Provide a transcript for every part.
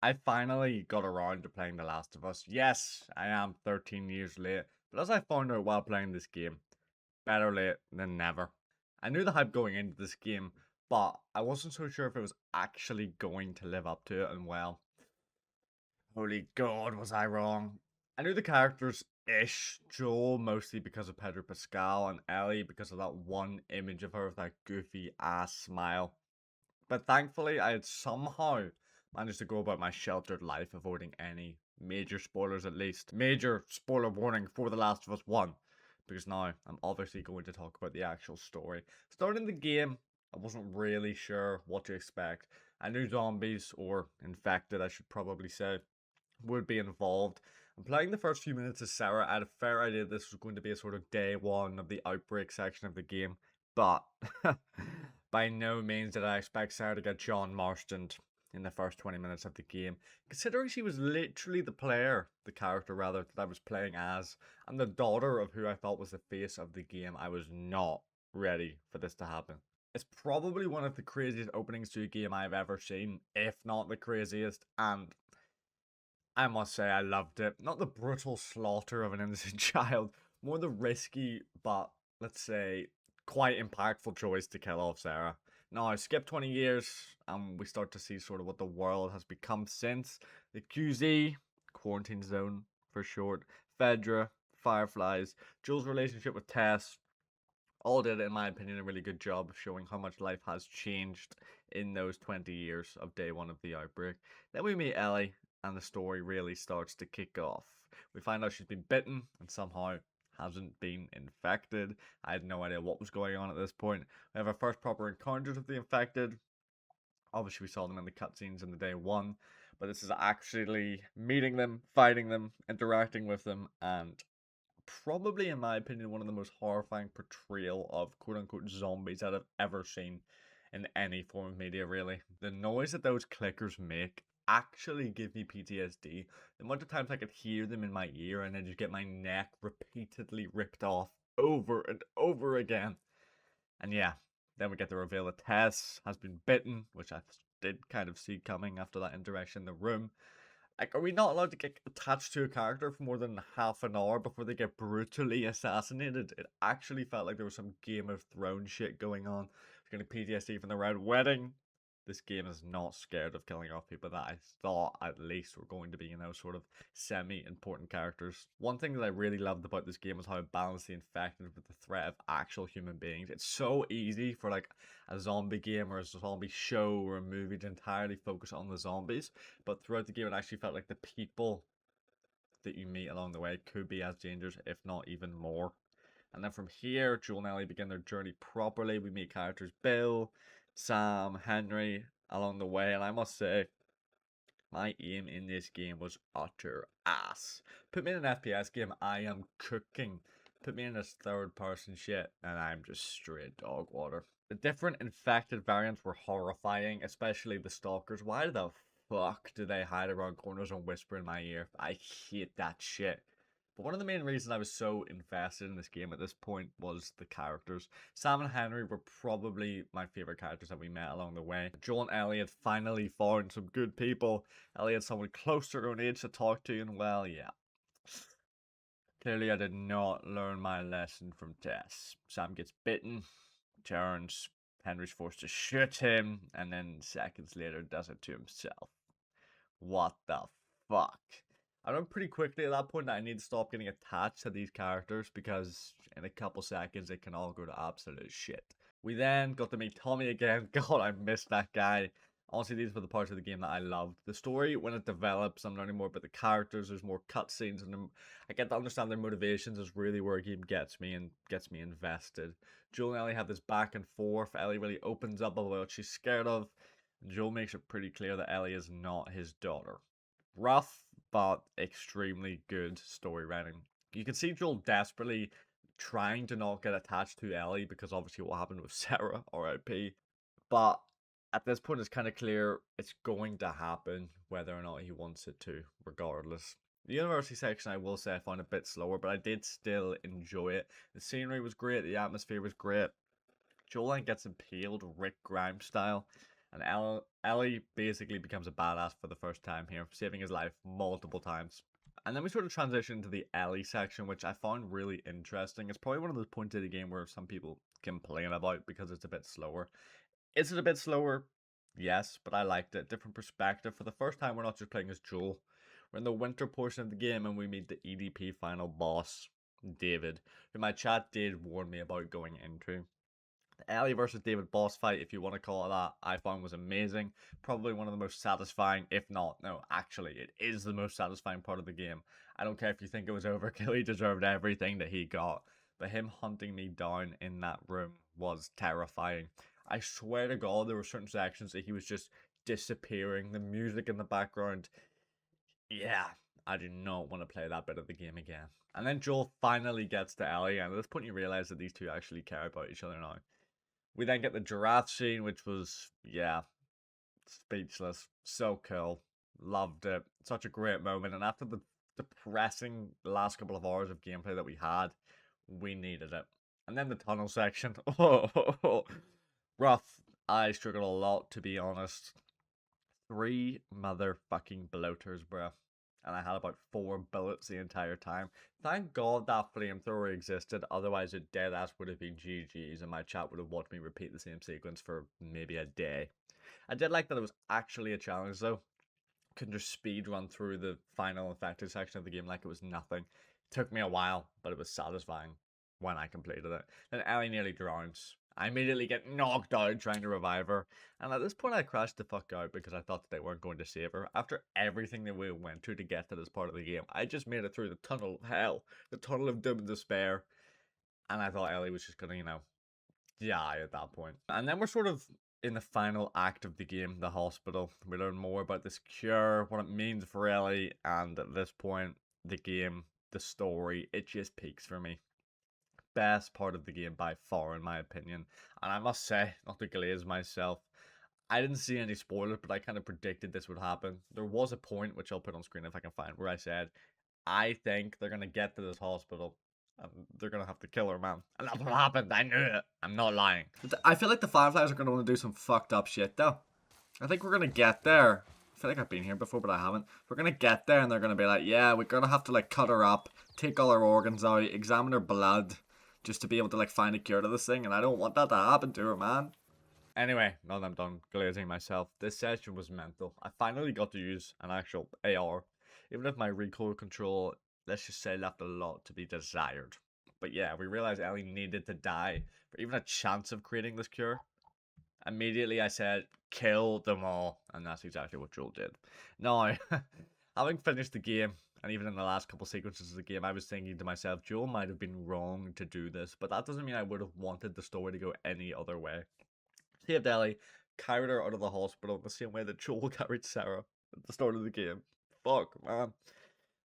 I finally got around to playing The Last of Us. Yes, I am 13 years late, but as I found out while playing this game, better late than never. I knew the hype going into this game, but I wasn't so sure if it was actually going to live up to it, and well, holy god, was I wrong. I knew the characters ish, Joel mostly because of Pedro Pascal, and Ellie because of that one image of her with that goofy ass smile. But thankfully, I had somehow managed to go about my sheltered life, avoiding any major spoilers at least. Major spoiler warning for The Last of Us 1, because now I'm obviously going to talk about the actual story. Starting the game, I wasn't really sure what to expect. I knew zombies, or infected, I should probably say, would be involved. And playing the first few minutes as Sarah, I had a fair idea this was going to be a sort of day one of the outbreak section of the game, but by no means did I expect Sarah to get John Marston in the first 20 minutes of the game, considering she was literally the character rather, that I was playing as, and the daughter of who I thought was the face of the game. I was not ready for this to happen. It's probably one of the craziest openings to a game I've ever seen, if not the craziest, and I must say I loved it. Not the brutal slaughter of an innocent child, more the risky but, let's say, quite impactful choice to kill off Sarah. Now, skip 20 years, and we start to see sort of what the world has become since. The QZ, Quarantine Zone for short, Fedra, Fireflies, Joel's relationship with Tess, all did, in my opinion, a really good job of showing how much life has changed in those 20 years of day one of the outbreak. Then we meet Ellie, and the story really starts to kick off. We find out she's been bitten and somehow hasn't been infected. I had no idea what was going on at this point. We have our first proper encounters with the infected. Obviously, we saw them in the cutscenes in the day one, but this is actually meeting them, fighting them, interacting with them, and probably, in my opinion, one of the most horrifying portrayal of quote unquote zombies that I've ever seen in any form of media, really. The noise that those clickers make actually give me PTSD. The amount of times I could hear them in my ear and then just get my neck repeatedly ripped off over and over again. And yeah, then we get the reveal that Tess has been bitten, which I did kind of see coming after that interaction in the room. Like, are we not allowed to get attached to a character for more than half an hour before they get brutally assassinated? It actually felt like there was some Game of Thrones shit going on. Getting PTSD from the Red Wedding. This game is not scared of killing off people that I thought at least were going to be, sort of semi-important characters. One thing that I really loved about this game was how it balanced the infected with the threat of actual human beings. It's so easy for like a zombie game or a zombie show or a movie to entirely focus on the zombies, but throughout the game it actually felt like the people that you meet along the way could be as dangerous, if not even more. And then from here, Joel and Ellie begin their journey properly. We meet characters Bill, Sam, Henry along the way, and I must say, my aim in this game was utter ass. Put me in an FPS game, I am cooking. Put me in this third person shit, and I'm just straight dog water. The different infected variants were horrifying, especially the stalkers. Why the fuck do they hide around corners and whisper in my ear? I hate that shit. But one of the main reasons I was so invested in this game at this point was the characters. Sam and Henry were probably my favourite characters that we met along the way. Joel and Ellie had finally found some good people. Ellie had someone close to her own age to talk to, and well, yeah. Clearly I did not learn my lesson from Tess. Sam gets bitten, turns, Henry's forced to shoot him, and then seconds later does it to himself. What the fuck? I learned pretty quickly at that point that I need to stop getting attached to these characters because in a couple seconds it can all go to absolute shit. We then got to meet Tommy again. God, I missed that guy. Honestly, these were the parts of the game that I loved. The story, when it develops, I'm learning more about the characters. There's more cutscenes, and I get to understand their motivations. Is really where a game gets me and gets me invested. Joel and Ellie have this back and forth. Ellie really opens up about what she's scared of. Joel makes it pretty clear that Ellie is not his daughter. Rough, but extremely good story writing. You can see Joel desperately trying to not get attached to Ellie because obviously what happened with Sarah, RIP. But at this point, it's kind of clear it's going to happen whether or not he wants it to, regardless. The university section, I will say, I found a bit slower, but I did still enjoy it. The scenery was great, the atmosphere was great. Joel gets impaled Rick Grimes style. And Ellie basically becomes a badass for the first time here, saving his life multiple times. And then we sort of transition into the Ellie section, which I found really interesting. It's probably one of those points of the game where some people complain about because it's a bit slower. Is it a bit slower? Yes, but I liked it. Different perspective. For the first time, we're not just playing as Joel. We're in the winter portion of the game and we meet the EDP final boss, David, who my chat did warn me about going into. The Ellie versus David boss fight, if you want to call it that, I found was amazing. Probably one of the most satisfying, if not, no, actually, it is the most satisfying part of the game. I don't care if you think it was overkill, he deserved everything that he got. But him hunting me down in that room was terrifying. I swear to God, there were certain sections that he was just disappearing. The music in the background, yeah, I do not want to play that bit of the game again. And then Joel finally gets to Ellie, and at this point you realize that these two actually care about each other now. We then get the giraffe scene, which was, yeah, speechless. So cool. Loved it. Such a great moment. And after the depressing last couple of hours of gameplay that we had, we needed it. And then the tunnel section. Oh, rough. I struggled a lot, to be honest. 3 motherfucking bloaters, bro. And I had about 4 bullets the entire time. Thank God that flamethrower existed, otherwise it dead ass would have been GG's and my chat would have watched me repeat the same sequence for maybe a day. I did like that it was actually a challenge though. Couldn't just speed run through the final infected section of the game like it was nothing. It took me a while, but it was satisfying when I completed it. Then Ellie nearly drowns. I immediately get knocked out trying to revive her. And at this point I crashed the fuck out because I thought that they weren't going to save her. After everything that we went through to get to this part of the game, I just made it through the tunnel of hell. The tunnel of doom and despair. And I thought Ellie was just gonna, die at that point. And then we're sort of in the final act of the game, the hospital. We learn more about this cure, what it means for Ellie, and at this point, the game, the story, it just peaks for me. Best part of the game by far, in my opinion. And I must say, not to glaze myself, I didn't see any spoilers, but I kind of predicted this would happen. There was a point, which I'll put on screen if I can find, where I said, I think they're going to get to this hospital and they're going to have to kill her, man. And that's what happened. I knew it. I'm not lying. I feel like the Fireflies are going to want to do some fucked up shit, though. I think we're going to get there. I feel like I've been here before, but I haven't. We're going to get there and they're going to be like, yeah, we're going to have to, like, cut her up, take all her organs out, examine her blood, just to be able to, like, find a cure to this thing. And I don't want that to happen to her, man. Anyway, now that I'm done glazing myself, this session was mental. I finally got to use an actual AR. Even if my recoil control, let's just say, left a lot to be desired. But yeah, we realized Ellie needed to die for even a chance of creating this cure. Immediately I said, kill them all. And that's exactly what Joel did. Now, having finished the game, and even in the last couple sequences of the game, I was thinking to myself, Joel might have been wrong to do this, but that doesn't mean I would have wanted the story to go any other way. Saved Ellie, carried her out of the hospital the same way that Joel carried Sarah at the start of the game. Fuck, man.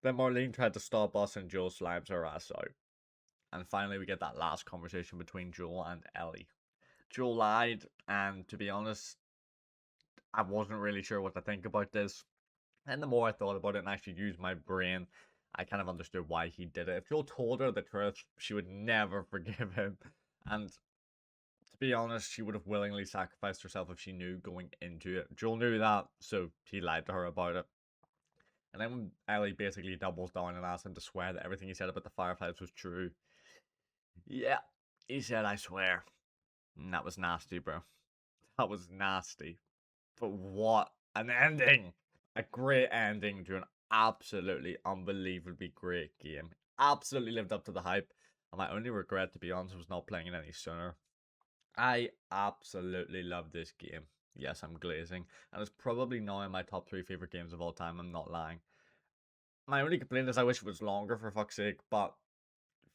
Then Marlene tried to stop us and Joel slimes her ass out. And finally we get that last conversation between Joel and Ellie. Joel lied, and to be honest, I wasn't really sure what to think about this. And the more I thought about it and actually used my brain, I kind of understood why he did it. If Joel told her the truth, she would never forgive him. And to be honest, she would have willingly sacrificed herself if she knew going into it. Joel knew that, so he lied to her about it. And then when Ellie basically doubles down and asks him to swear that everything he said about the Fireflies was true, yeah, he said, I swear. And that was nasty, bro. That was nasty. But what an ending! A great ending to an absolutely unbelievably great game. Absolutely lived up to the hype. And my only regret, to be honest, was not playing it any sooner. I absolutely love this game. Yes, I'm glazing. And it's probably now in my top 3 favorite games of all time. I'm not lying. My only complaint is I wish it was longer, for fuck's sake, but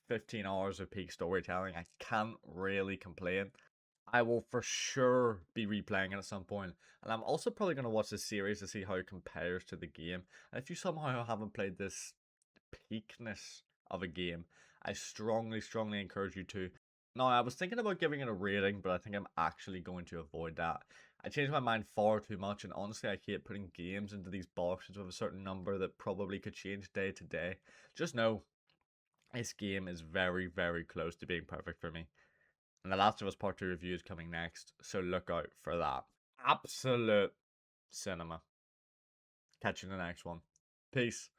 15 hours of peak storytelling, I can't really complain. I will for sure be replaying it at some point, and I'm also probably going to watch this series to see how it compares to the game. And if you somehow haven't played this peakness of a game, I strongly, strongly encourage you to. Now, I was thinking about giving it a rating, but I think I'm actually going to avoid that. I changed my mind far too much, and honestly, I hate putting games into these boxes with a certain number that probably could change day to day. Just know, this game is very, very close to being perfect for me. And The Last of Us Part 2 review is coming next, so look out for that. Absolute cinema. Catch you in the next one. Peace.